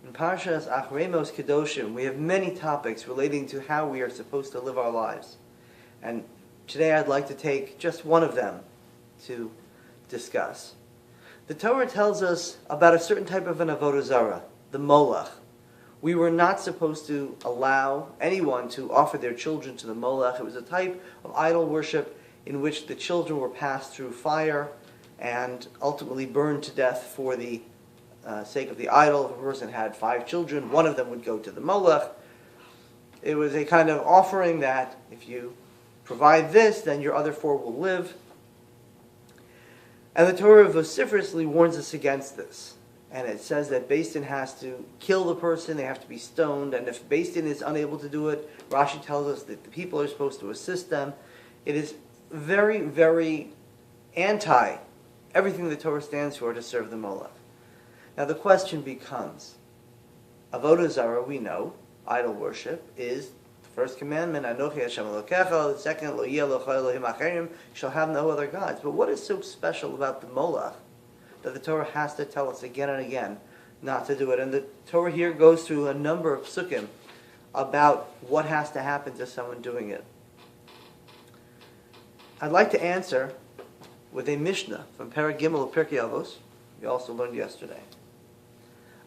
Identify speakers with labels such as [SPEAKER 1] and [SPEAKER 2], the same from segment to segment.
[SPEAKER 1] In Parshas Kedoshim, we have many topics relating to how we are supposed to live our lives. And today I'd like to take just one of them to discuss. The Torah tells us about a certain type of an avodah zarah, the molech. We were not supposed to allow anyone to offer their children to the molech. It was a type of idol worship in which the children were passed through fire and ultimately burned to death for the sake of the idol. If a person had 5 children, one of them would go to the molech. It was a kind of offering that if you provide this, then your other 4 will live. And the Torah vociferously warns us against this. And it says that Beis Din has to kill the person, they have to be stoned, and if Beis Din is unable to do it, Rashi tells us that the people are supposed to assist them. It is very, very anti everything the Torah stands for to serve the molech. Now the question becomes, avodah zarah, we know, idol worship, is the first commandment, Anochi Hashem Elokecha, the second, Lo yeh locha Elohim acherim, you shall have no other gods. But what is so special about the molech that the Torah has to tell us again and again not to do it? And the Torah here goes through a number of psukim about what has to happen to someone doing it. I'd like to answer with a Mishnah from Pireki of Pireki Avos, we also learned yesterday.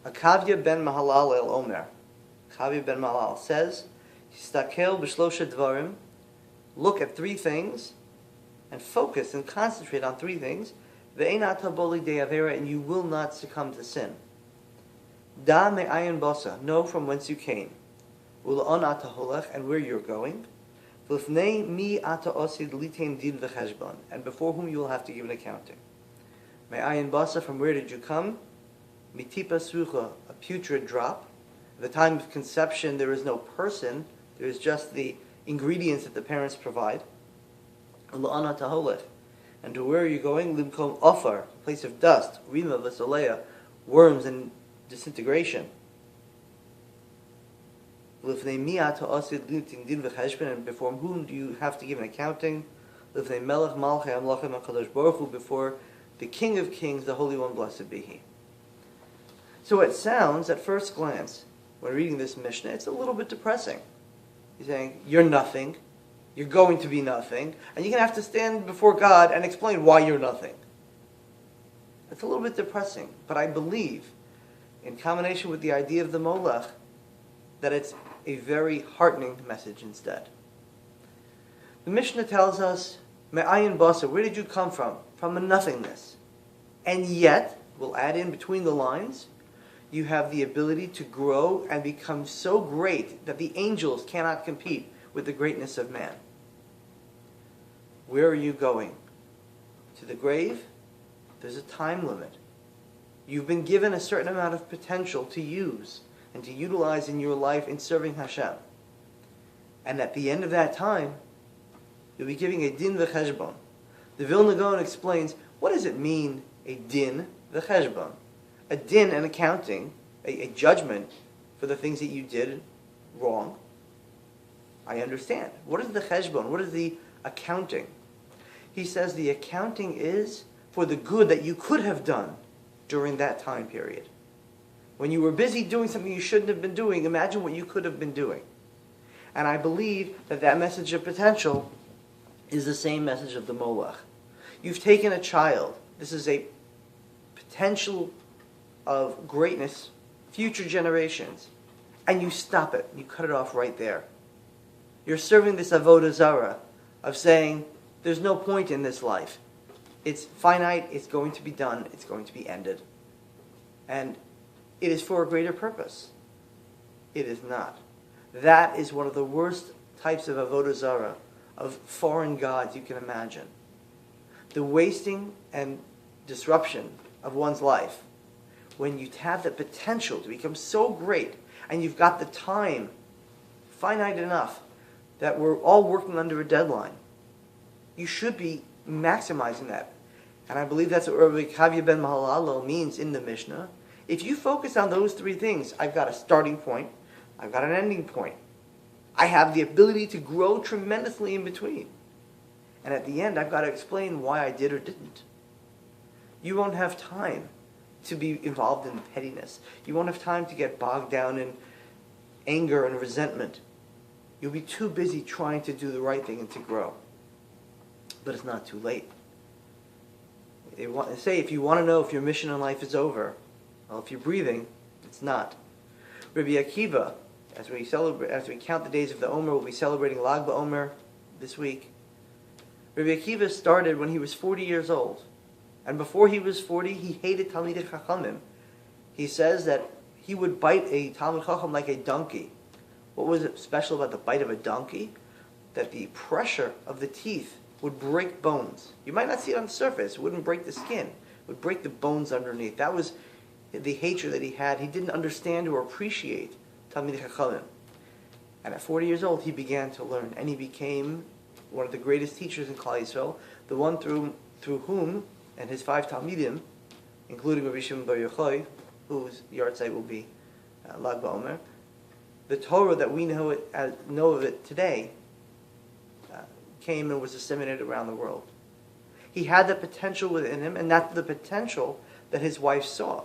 [SPEAKER 1] Akavya ben Mahalal el Omer. Akavya ben Mahalal says, Yistakel b'shlosha dvarim, look at 3 things and focus and concentrate on 3 things. Ve'enat haboli de avera, and you will not succumb to sin. Da me'ayin basa, know from whence you came. Ula'on ata holech, and where you're going. V'lfnei mi ata osid litain din v'cheshbon, and before whom you will have to give an accounting. Me'ayin basa, from where did you come? Mitipa sucha, a putrid drop. At the time of conception, there is no person. There is just the ingredients that the parents provide. Ula'on ata holech. And to where are you going? Limkom ofar, a place of dust, rima v'soleya, worms and disintegration. L'fnei mi ata osid litin din v'cheshbon, and before whom do you have to give an accounting? L'fnei melech malchei amlachim HaKadosh Baruch Hu, before the King of Kings, the Holy One, blessed be He. So it sounds, at first glance, when reading this Mishnah, it's a little bit depressing. He's saying, you're nothing. You're going to be nothing, and you're going to have to stand before God and explain why you're nothing. It's a little bit depressing, but I believe, in combination with the idea of the molech, that it's a very heartening message instead. The Mishnah tells us, Me'ayin basa, where did you come from? From a nothingness. And yet, we'll add in between the lines, you have the ability to grow and become so great that the angels cannot compete with the greatness of man. Where are you going? To the grave? There's a time limit. You've been given a certain amount of potential to use and to utilize in your life in serving Hashem. And at the end of that time, you'll be giving a din v'cheshbon. The Vilna Gaon explains, what does it mean, a din v'cheshbon? A din, an accounting, a judgment for the things that you did wrong. I understand. What is the cheshbon? What is the accounting? He says the accounting is for the good that you could have done during that time period. When you were busy doing something you shouldn't have been doing, imagine what you could have been doing. And I believe that that message of potential is the same message of the molech. You've taken a child. This is a potential of greatness, future generations, and you stop it. You cut it off right there. You're serving this avodah zarah of saying, there's no point in this life. It's finite, it's going to be done, it's going to be ended. And it is for a greater purpose. It is not. That is one of the worst types of avodah zarah, of foreign gods you can imagine. The wasting and disruption of one's life, when you have the potential to become so great, and you've got the time finite enough that we're all working under a deadline. You should be maximizing that. And I believe that's what Rabbi Akavya ben Mahalal means in the Mishnah. If you focus on those 3 things, I've got a starting point, I've got an ending point. I have the ability to grow tremendously in between. And at the end, I've got to explain why I did or didn't. You won't have time to be involved in pettiness. You won't have time to get bogged down in anger and resentment. You'll be too busy trying to do the right thing and to grow. But it's not too late. They say if you want to know if your mission in life is over, well, if you're breathing, it's not. Rabbi Akiva, as we count the days of the Omer, we'll be celebrating Lag BaOmer this week. Rabbi Akiva started when he was 40 years old. And before he was 40, he hated Talmidei Chachamim. He says that he would bite a Talmid Chacham like a donkey. What was special about the bite of a donkey? That the pressure of the teeth would break bones. You might not see it on the surface. It wouldn't break the skin. It would break the bones underneath. That was the hatred that he had. He didn't understand or appreciate Talmidei Chachamim. And at 40 years old, he began to learn. And he became one of the greatest teachers in Klal Yisrael, the one through whom, and his 5 Talmidim, including Rabbi Shimon Bar Yochai, whose yahrzeit will be Lag BaOmer, the Torah that we know of it today came and was disseminated around the world. He had the potential within him, and that's the potential that his wife saw.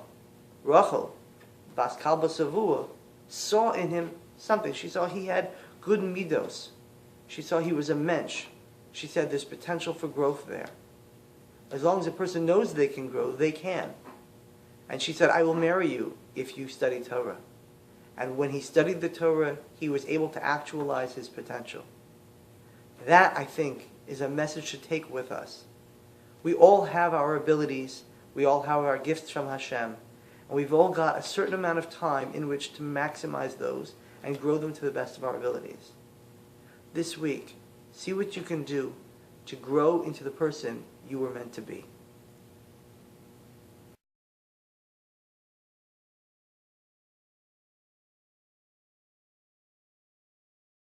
[SPEAKER 1] Rachel, Bas Kalba Savua, saw in him something. She saw he had good midos. She saw he was a mensch. She said there's potential for growth there. As long as a person knows they can grow, they can. And she said, I will marry you if you study Torah. And when he studied the Torah, he was able to actualize his potential. That, I think, is a message to take with us. We all have our abilities. We all have our gifts from Hashem. And we've all got a certain amount of time in which to maximize those and grow them to the best of our abilities. This week, see what you can do to grow into the person you were meant to be.